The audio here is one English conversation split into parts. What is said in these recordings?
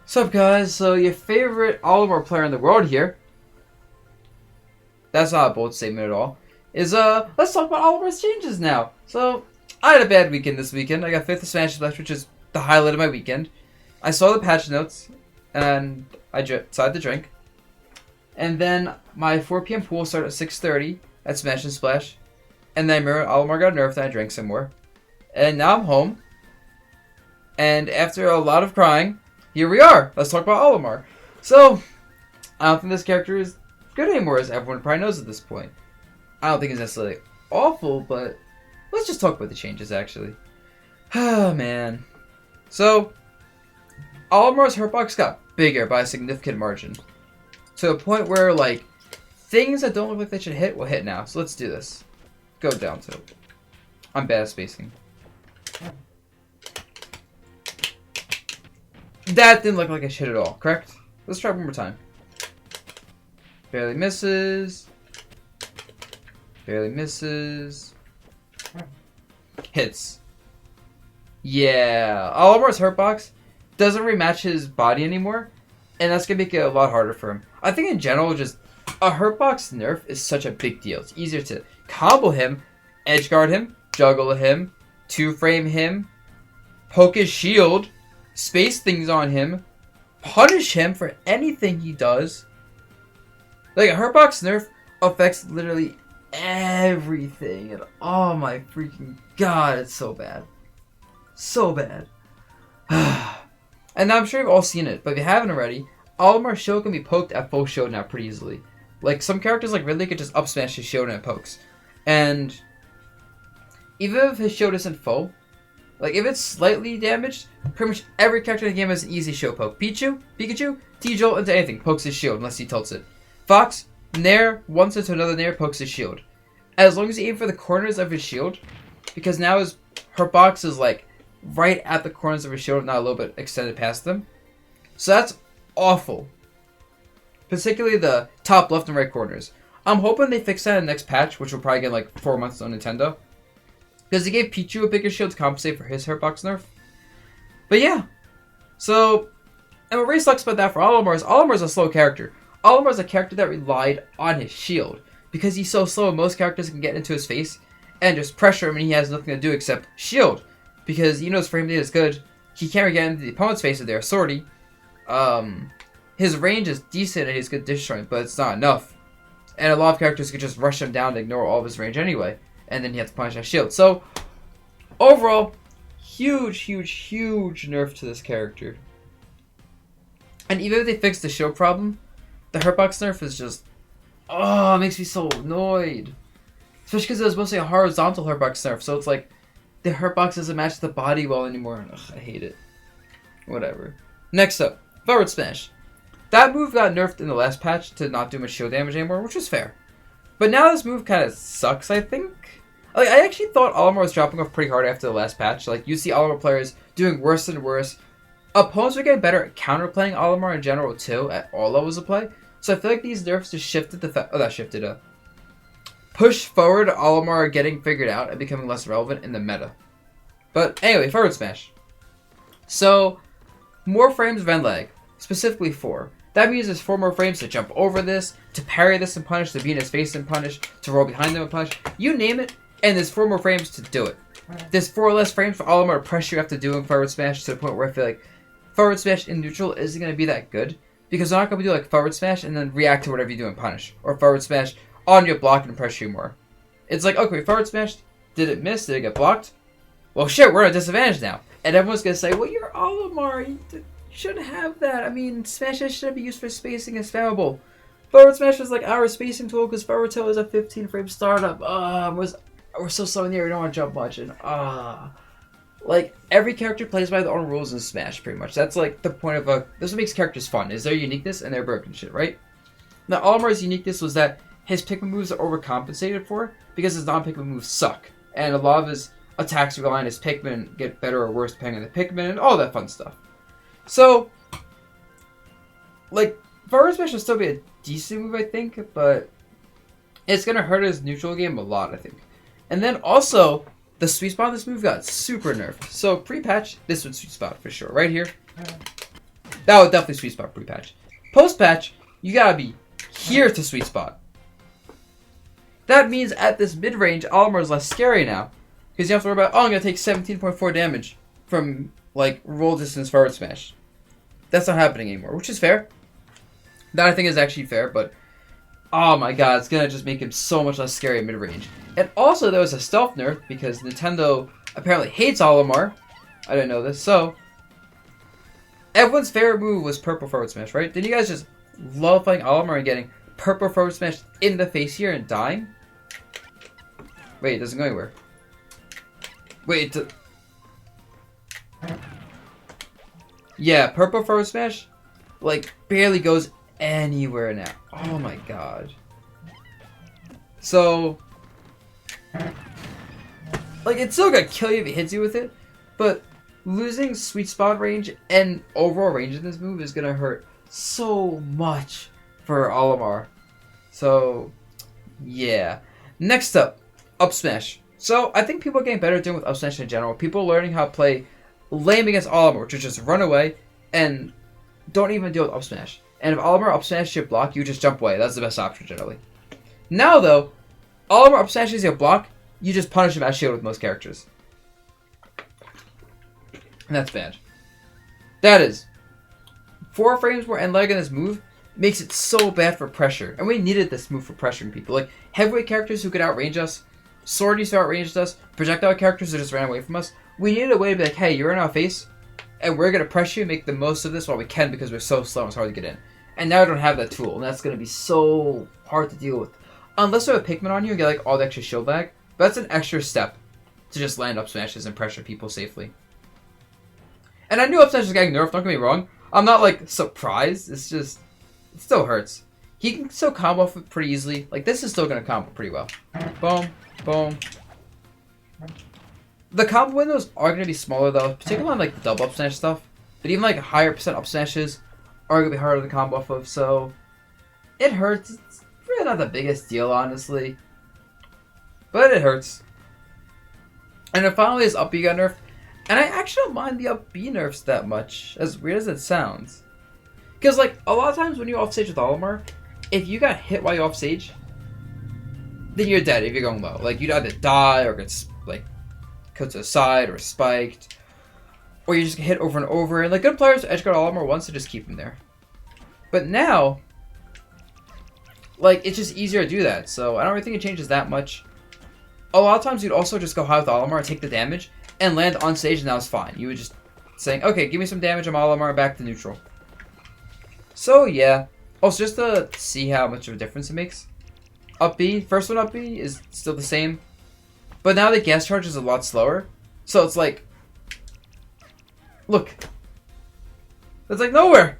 What's up, guys? So, your favorite Olimar player in the world here, that's not a bold statement at all, is, let's talk about Olimar's changes now. So, I had a bad weekend this weekend. I got 5th of Smash Splash, which is the highlight of my weekend. I saw the patch notes, and I decided to drink. And then my 4 p.m. pool started at 6:30 at Smash and Splash. And then Olimar got nerfed, and I drank some more. And now I'm home. And after a lot of crying, here we are. Let's talk about Olimar. So, I don't think this character is good anymore, as everyone probably knows at this point. I don't think it's necessarily awful, but let's just talk about the changes, actually. Oh, man. So, Olimar's hurtbox got bigger by a significant margin. To a point where, like, things that don't look like they should hit will hit now. So let's do this. Go down to it. I'm bad at spacing. That didn't look like a shit at all, correct? Let's try one more time. Barely misses. Barely misses. Hits. Yeah. Olimar's hurtbox doesn't rematch his body anymore, and that's going to make it a lot harder for him. I think in general, just a hurtbox nerf is such a big deal. It's easier to combo him, edge guard him, juggle him, 2-frame him, poke his shield, space things on him, punish him for anything he does. Like, a hurtbox nerf affects literally everything. And oh my freaking god, it's so bad. So bad. And I'm sure you've all seen it, but if you haven't already, Olimar's shield can be poked at full shield now pretty easily. Like, some characters like Ridley could just up smash his shield and it pokes. And even if his shield isn't full, like, if it's slightly damaged, pretty much every character in the game has an easy shield poke. Pikachu, T-Jolt into anything, pokes his shield unless he tilts it. Fox, Nair, once into another Nair, pokes his shield. As long as you aim for the corners of his shield, because now his hurtbox is, like, right at the corners of his shield, not a little bit extended past them. So that's awful. Particularly the top left and right corners. I'm hoping they fix that in the next patch, which will probably get, like, 4 months on Nintendo. Because they gave Pichu a bigger shield to compensate for his hurtbox nerf. But yeah. So, and what really sucks about that for Olimar is Olimar's a slow character. Olimar's a character that relied on his shield. Because he's so slow, most characters can get into his face and just pressure him and he has nothing to do except shield. Because even though his frame data is good, he can't get into the opponent's face if they're swordy. His range is decent and he's good destroying, but it's not enough. And a lot of characters could just rush him down and ignore all of his range anyway. And then you have to punish that shield. So, overall, huge nerf to this character. And even if they fix the shield problem, the hurtbox nerf is just... oh, it makes me so annoyed. Especially because it was mostly a horizontal hurtbox nerf. So it's like, the hurtbox doesn't match the body well anymore. Ugh, I hate it. Whatever. Next up, forward smash. That move got nerfed in the last patch to not do much shield damage anymore, which was fair. But now this move kind of sucks, I think. Like, I actually thought Olimar was dropping off pretty hard after the last patch. Like, you see Olimar players doing worse and worse. Opponents are getting better at counterplaying Olimar in general, too, at all levels of play. So I feel like these nerfs just shifted the push forward Olimar getting figured out and becoming less relevant in the meta. But anyway, forward smash. So, more frames of end lag. Specifically 4. That means there's 4 more frames to jump over this, to parry this and punish, to be in his face and punish, to roll behind him and punish. You name it, and there's 4 more frames to do it. There's 4 less frames for Olimar to pressure you after doing forward smash to the point where I feel like forward smash in neutral isn't going to be that good. Because they're not going to do like forward smash and then react to whatever you do and punish. Or forward smash on your block and pressure you more. It's like, okay, forward smash, did it miss? Did it get blocked? Well, shit, we're at a disadvantage now. And everyone's going to say, well, you're Olimar, you shouldn't have that. I mean, smash shouldn't be used for spacing, it's spammable. Forward smash is like our spacing tool because forward toe is a 15 frame startup. We're so slow in the air, we don't want to jump much. And like, every character plays by their own rules in Smash, pretty much. That's like the point of that's what makes characters fun, is their uniqueness and their broken shit, right? Now, Olimar's uniqueness was that his Pikmin moves are overcompensated for because his non-Pikmin moves suck. And a lot of his attacks rely on his Pikmin get better or worse depending on the Pikmin and all that fun stuff. So, like, forward smash will still be a decent move, I think, but it's going to hurt his neutral game a lot, I think. And then also, the sweet spot of this move got super nerfed. So, pre-patch, this was sweet spot for sure. Right here. That would definitely sweet spot pre-patch. Post-patch, you gotta be here to sweet spot. That means at this mid-range, Olimar is less scary now. Because you have to worry about, oh, I'm gonna take 17.4 damage from, like, roll distance forward smash. That's not happening anymore, which is fair. That I think is actually fair, but oh my god, it's gonna just make him so much less scary at mid-range. And also, there was a stealth nerf because Nintendo apparently hates Olimar. I didn't know this, so everyone's favorite move was purple forward smash, right? Did you guys just love playing Olimar and getting purple forward smash in the face here and dying? Wait, it doesn't go anywhere. Wait, yeah, purple forward smash, like, barely goes anywhere now. Oh my god. So, like, it's still gonna kill you if it hits you with it, but losing sweet spot range and overall range in this move is gonna hurt so much for Olimar. So, yeah. Next up smash. So, I think people are getting better at dealing with up smash in general. People are learning how to play lame against Olimar, which is just run away and don't even deal with up smash. And if Olimar up smash your block, you just jump away. That's the best option generally. Now though, Olimar up smashes your block, you just punish him at shield with most characters. And that's bad. That is 4 frames more end lag in this move makes it so bad for pressure. And we needed this move for pressuring people. Like heavyweight characters who could outrange us, sword used to outrange us, projectile characters who just ran away from us. We needed a way to be like, hey, you're in our face, and we're going to press you and make the most of this while we can because we're so slow and it's hard to get in. And now I don't have that tool, and that's going to be so hard to deal with. Unless you have a Pikmin on you and get like all the extra shield back, but that's an extra step to just land up smashes and pressure people safely. And I knew up smash was getting nerfed, don't get me wrong. I'm not like surprised, it's just, it still hurts. He can still combo off it pretty easily. Like this is still going to combo pretty well. Boom, boom. The combo windows are going to be smaller though, particularly on like the double up smash stuff. But even like higher percent up smashes are going to be harder to combo off of, so it hurts. It's really not the biggest deal, honestly. But it hurts. And then finally is up B got nerfed. And I actually don't mind the up B nerfs that much, as weird as it sounds. Because like, a lot of times when you off stage with Olimar, if you got hit while you're off stage, then you're dead if you're going low. Like, you'd either die or get, like, cut to the side or spiked. Or you just get hit over and over. And, like, good players edge guard Olimar once to just keep him there. But now, like, it's just easier to do that. So, I don't really think it changes that much. A lot of times, you'd also just go high with Olimar, take the damage, and land on stage, and that was fine. You would just saying, okay, give me some damage, I'm Olimar, back to neutral. So, yeah. Also, just to see how much of a difference it makes. Up B, first one up B is still the same. But now the gas charge is a lot slower. So it's like, look. That's like nowhere.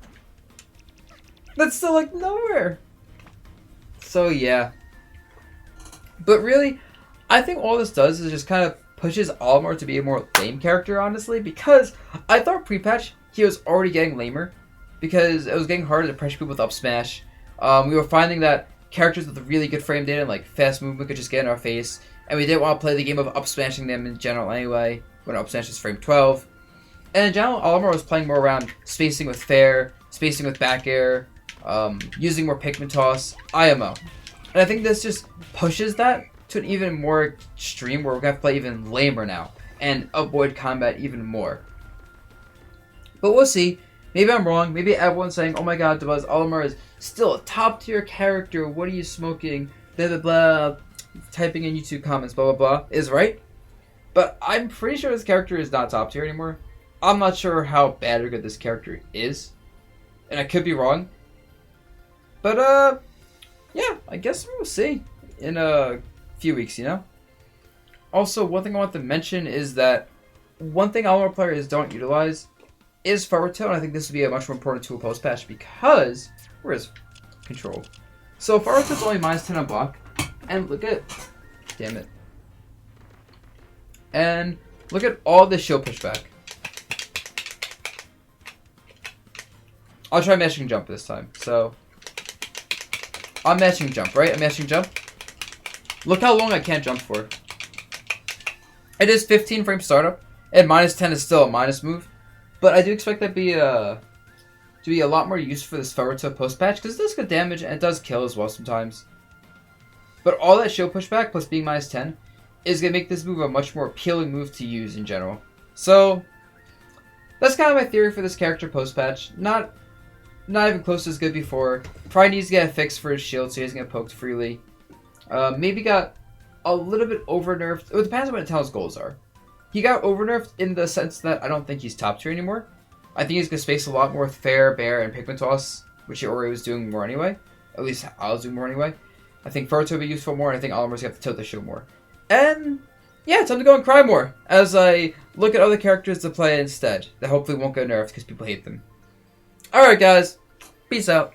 That's still like nowhere. So yeah. But really, I think all this does is just kind of pushes Olimar to be a more lame character, honestly. Because I thought pre-patch, he was already getting lamer. Because it was getting harder to pressure people with up smash. We were finding that characters with really good frame data and like fast movement could just get in our face. And we didn't want to play the game of up smashing them in general anyway, when up smash is frame 12. And in general, Olimar was playing more around spacing with fair, spacing with back air, using more Pikmin toss, IMO. And I think this just pushes that to an even more extreme where we're going to play even lamer now and avoid combat even more. But we'll see. Maybe I'm wrong. Maybe everyone's saying, oh my god, Dabuz, Olimar is still a top tier character. What are you smoking? Blah, blah, blah. Typing in YouTube comments, blah, blah, blah, is right. But I'm pretty sure this character is not top tier anymore. I'm not sure how bad or good this character is. And I could be wrong. But, yeah, I guess we'll see in a few weeks, you know? Also, one thing I want to mention is that one thing Olimar players don't utilize is forward tilt, and I think this would be a much more important tool post-patch because, where is control? So forward tilt's only minus 10 on block, and look at, damn it. And look at all this shield pushback. I'll try mashing jump this time. So, I'm mashing jump, right? I'm mashing jump. Look how long I can't jump for. It is 15 frame startup, and minus 10 is still a minus move. But I do expect that to be to be a lot more used for this Naruto post-patch, because it does good damage, and it does kill as well sometimes. But all that shield pushback, plus being minus 10, is going to make this move a much more appealing move to use in general. So, that's kind of my theory for this character post-patch. Not even close to as good before. Probably needs to get a fix for his shield so he doesn't get poked freely. Maybe got a little bit over-nerfed. It depends on what Tal's goals are. He got over-nerfed in the sense that I don't think he's top tier anymore. I think he's going to space a lot more with Fair, Bear, and Pikmin Toss, which he already was doing more anyway. At least I was doing more anyway. I think Furto will be useful more, and I think Olimar's going to have to tilt the shield more. And yeah, time to go and cry more as I look at other characters to play instead that hopefully won't get nerfed because people hate them. Alright guys, peace out.